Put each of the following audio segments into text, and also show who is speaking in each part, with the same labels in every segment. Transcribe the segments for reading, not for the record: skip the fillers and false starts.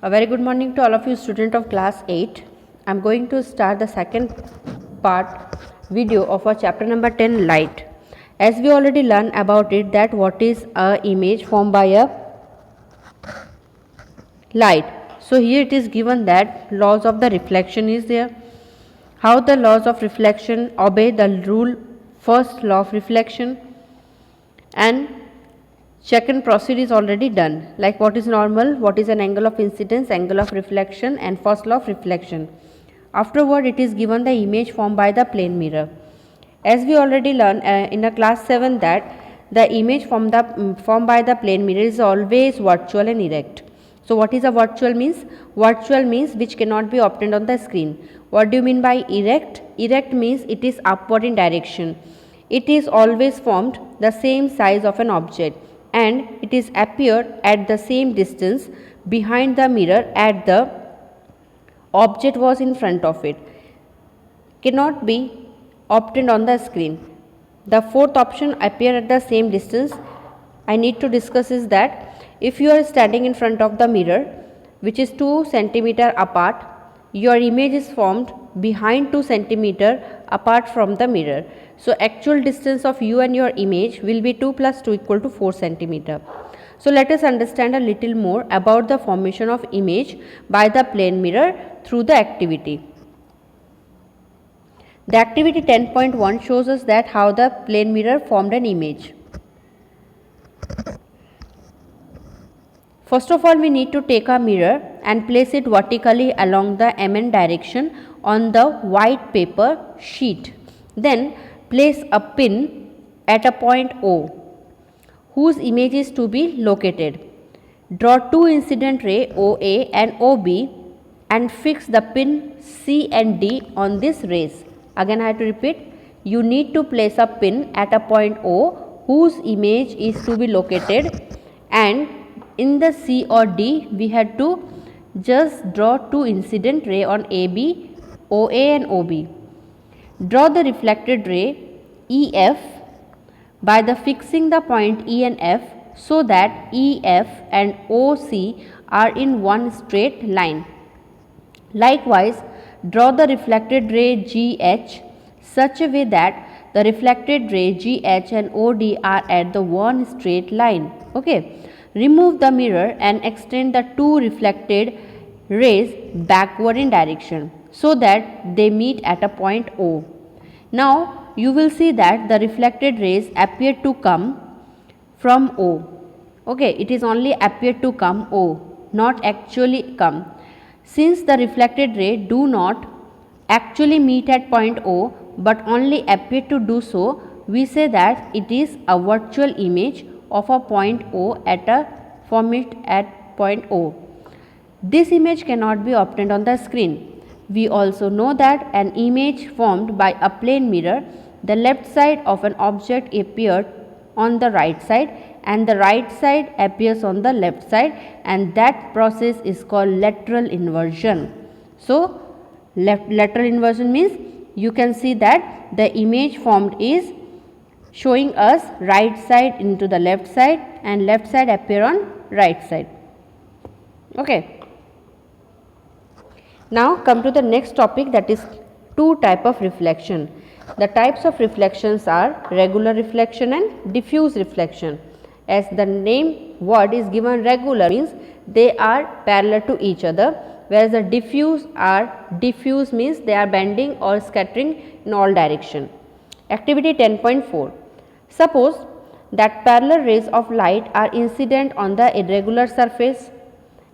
Speaker 1: A very good morning to all of you student of class 8. I am going to start the second part video of our chapter number 10 light. As we already learned about it that what is a image formed by a light. So here it is given that laws of the reflection is there. How the laws of reflection obey the rule first law of reflection, and second process is already done, like what is normal, what is an angle of incidence, angle of reflection, and first law of reflection. Afterward it is given the image formed by the plane mirror. As we already learned in a class 7 that the image formed by the plane mirror is always virtual and erect. So what is a virtual means? Virtual means which cannot be obtained on the screen. What do you mean by erect? Erect means it is upward in direction. It is always formed the same size of an object, and it is appeared at the same distance behind the mirror at the object was in front of it. Cannot be obtained on the screen. The fourth option, appear at the same distance, I need to discuss is that if you are standing in front of the mirror which is 2 centimeter apart, your image is formed behind 2 centimeter apart from the mirror. So actual distance of you and your image will be 2 plus 2 equal to 4 centimeter. So let us understand a little more about the formation of image by the plane mirror through the activity. The activity 10.1 shows us that how the plane mirror formed an image. First of all, we need to take a mirror and place it vertically along the MN direction on the white paper sheet. Then place a pin at a point O whose image is to be located. Draw two incident ray OA and OB and fix the pin C and D on these rays. Again I have to repeat, you need to place a pin at a point O whose image is to be located, and in the C or D we had to just draw two incident ray on AB, OA and OB. Draw the reflected ray EF by the fixing the point E and F so that EF and OC are in one straight line. Likewise, draw the reflected ray GH such a way that the reflected ray GH and OD are at the one straight line. Okay. Remove the mirror and extend the two reflected rays backward in direction so that they meet at a point O. Now you will see that the reflected rays appear to come from O. Okay, it is only appear to come O, not actually come. Since the reflected ray do not actually meet at point O but only appear to do so, we say that it is a virtual image of a point O at a format at point O. This image cannot be obtained on the screen. We also know that an image formed by a plane mirror, the left side of an object appeared on the right side and the right side appears on the left side, and that process is called lateral inversion. So lateral inversion means you can see that the image formed is showing us right side into the left side and left side appear on right side. Okay. Now come to the next topic, that is two type of reflection. The types of reflections are regular reflection and diffuse reflection. As the name word is given, regular means they are parallel to each other, whereas the diffuse means they are bending or scattering in all direction. Activity 10.4. Suppose that parallel rays of light are incident on the irregular surface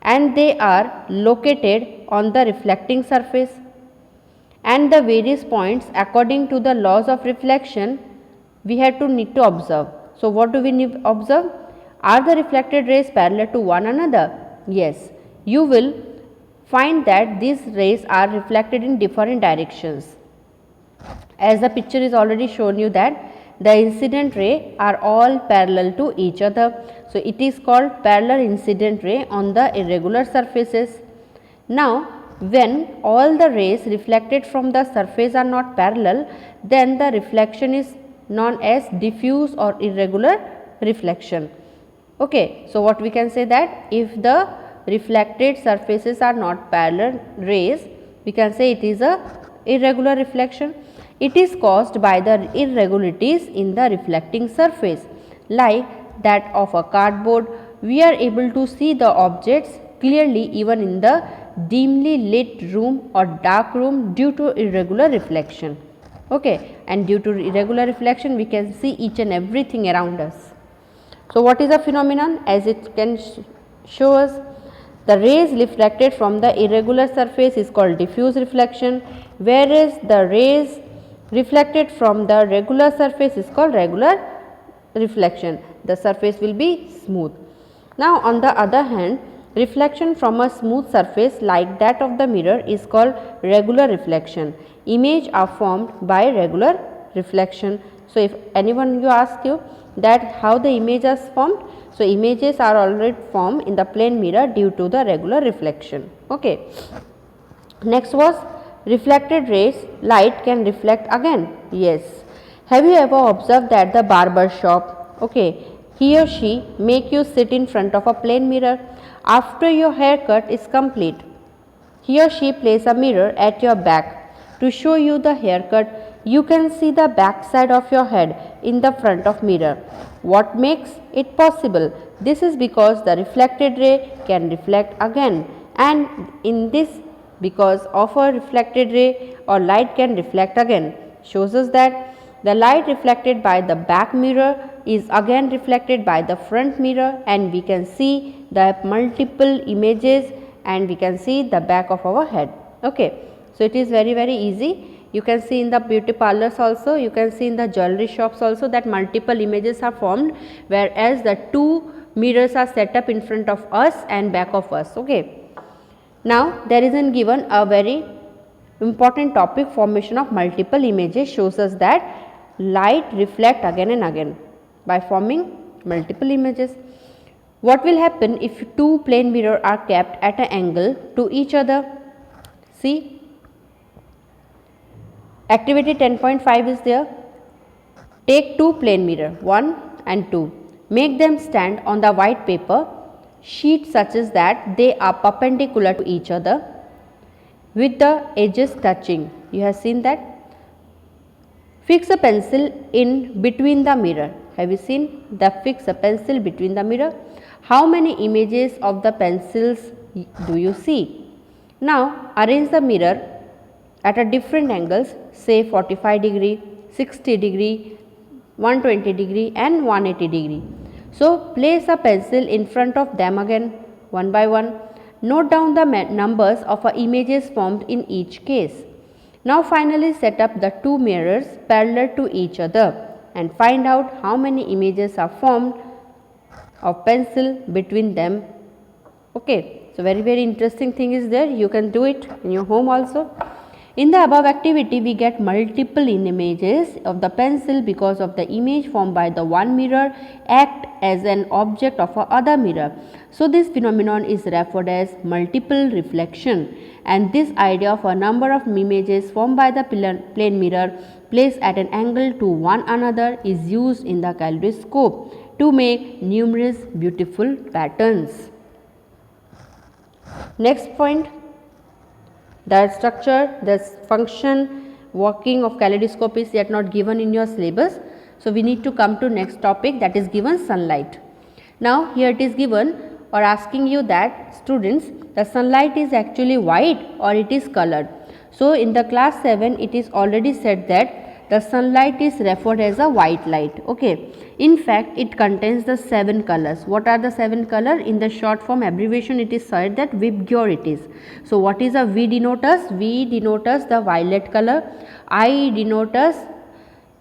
Speaker 1: and they are located on the reflecting surface, and the various points according to the laws of reflection we need to observe. So what do we need to observe? Are the reflected rays parallel to one another? Yes. You will find that these rays are reflected in different directions. As the picture is already shown you that the incident ray are all parallel to each other. So it is called parallel incident ray on the irregular surfaces. Now when all the rays reflected from the surface are not parallel, then the reflection is known as diffuse or irregular reflection. Okay, so what we can say that if the reflected surfaces are not parallel rays, we can say it is a irregular reflection. It is caused by the irregularities in the reflecting surface, like that of a cardboard. We are able to see the objects clearly even in the dimly lit room or dark room due to irregular reflection. Okay, and due to irregular reflection we can see each and everything around us. So, what is a phenomenon? As it can show us, the rays reflected from the irregular surface is called diffuse reflection, whereas the rays reflected from the regular surface is called regular reflection. The surface will be smooth. Now, on the other hand, reflection from a smooth surface like that of the mirror is called regular reflection. Images are formed by regular reflection. So, if anyone you ask you that how the image is formed, so images are already formed in the plane mirror due to the regular reflection. Okay. Next was reflected rays, light can reflect again. Yes. Have you ever observed that the barber shop, okay, he or she make you sit in front of a plane mirror after your haircut is complete. He or she place a mirror at your back to show you the haircut. You can see the back side of your head in the front of mirror. What makes it possible? This is because the reflected ray can reflect again, and in this, because of a reflected ray or light can reflect again, shows us that the light reflected by the back mirror is again reflected by the front mirror, and we can see the multiple images and we can see the back of our head. Okay. So, it is very easy. You can see in the beauty parlors also, you can see in the jewelry shops also that multiple images are formed, whereas the two mirrors are set up in front of us and back of us. Okay. Now, there is given a very important topic, formation of multiple images, shows us that light reflect again and again by forming multiple images. What will happen if two plane mirrors are kept at an angle to each other? See, activity 10.5 is there. Take two plane mirror 1 and 2, make them stand on the white paper sheet such as that they are perpendicular to each other with the edges touching. You have seen that. Fix a pencil in between the mirror. Have you seen the fix a pencil between the mirror? How many images of the pencils do you see? Now, arrange the mirror at a different angles, say 45 degree, 60 degree, 120 degree and 180 degree. So, place a pencil in front of them again one by one. Note down the numbers of images formed in each case. Now, finally set up the two mirrors parallel to each other and find out how many images are formed of pencil between them. Okay. So, very interesting thing is there. You can do it in your home also. In the above activity, we get multiple images of the pencil because of the image formed by the one mirror act as an object of a other mirror. So, this phenomenon is referred as multiple reflection, and this idea of a number of images formed by the plane mirror placed at an angle to one another is used in the kaleidoscope to make numerous beautiful patterns. Next point. The structure, the function, working of kaleidoscope is yet not given in your syllabus. So, we need to come to next topic, that is given sunlight. Now, here it is given or asking you that students, the sunlight is actually white or it is colored. So, in the class 7 it is already said that the sunlight is referred as a white light. Okay. In fact, it contains the 7 colors. What are the 7 colors? In the short form abbreviation it is said that VIBGYOR it is. So, what is a V denote us? V denote us the violet color, I denote us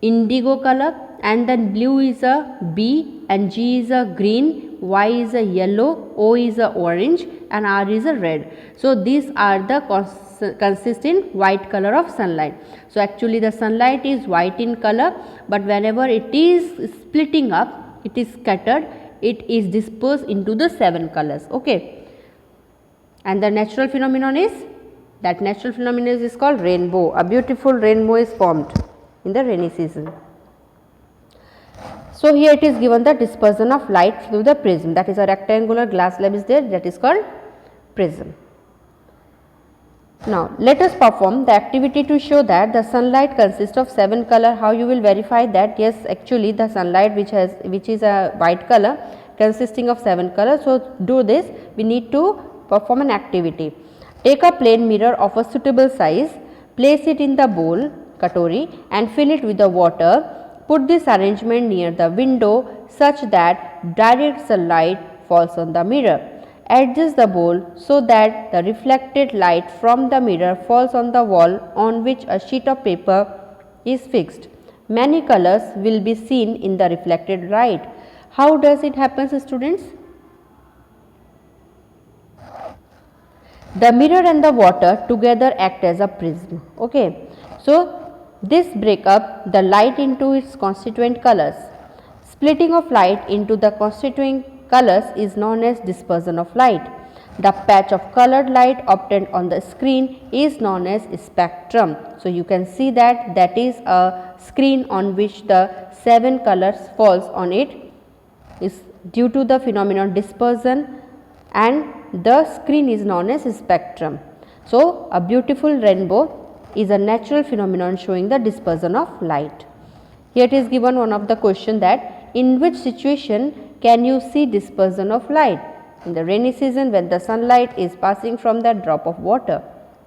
Speaker 1: indigo color, and then blue is a B, and G is a green, Y is a yellow, O is a orange, and R is a red. So, these are the consistent white color of sunlight. So, actually the sunlight is white in color, but whenever it is splitting up, it is scattered, it is dispersed into the 7 colors. Okay. And the natural phenomenon is, that natural phenomenon is called rainbow. A beautiful rainbow is formed in the rainy season. So, here it is given the dispersion of light through the prism, that is a rectangular glass slab is there, that is called prism. Now, let us perform the activity to show that the sunlight consists of 7 color. How you will verify that? Yes, actually the sunlight which is a white color consisting of 7 colors. So, do this. We need to perform an activity. Take a plain mirror of a suitable size, place it in the bowl katori and fill it with the water. Put this arrangement near the window such that direct sunlight falls on the mirror. Adjust the bowl so that the reflected light from the mirror falls on the wall on which a sheet of paper is fixed. Many colors will be seen in the reflected light. How does it happen, students? The mirror and the water together act as a prism. Okay. So, this break up the light into its constituent colors. Splitting of light into the constituent colors is known as dispersion of light. The patch of colored light obtained on the screen is known as spectrum. So, you can see that is a screen on which the 7 colors falls on it is due to the phenomenon dispersion, and the screen is known as spectrum. So, a beautiful rainbow is a natural phenomenon showing the dispersion of light. Here it is given one of the question that in which situation can you see dispersion of light? In the rainy season when the sunlight is passing from the drop of water.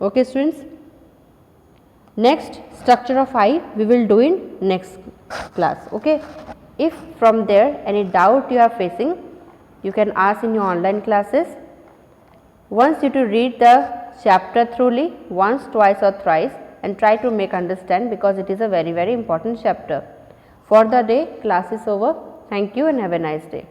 Speaker 1: Okay, students. Next, structure of eye we will do in next class. Okay. If from there any doubt you are facing, you can ask in your online classes. Once you to read the chapter thoroughly once, twice or thrice and try to make understand, because it is a very important chapter. For the day, class is over. Thank you and have a nice day.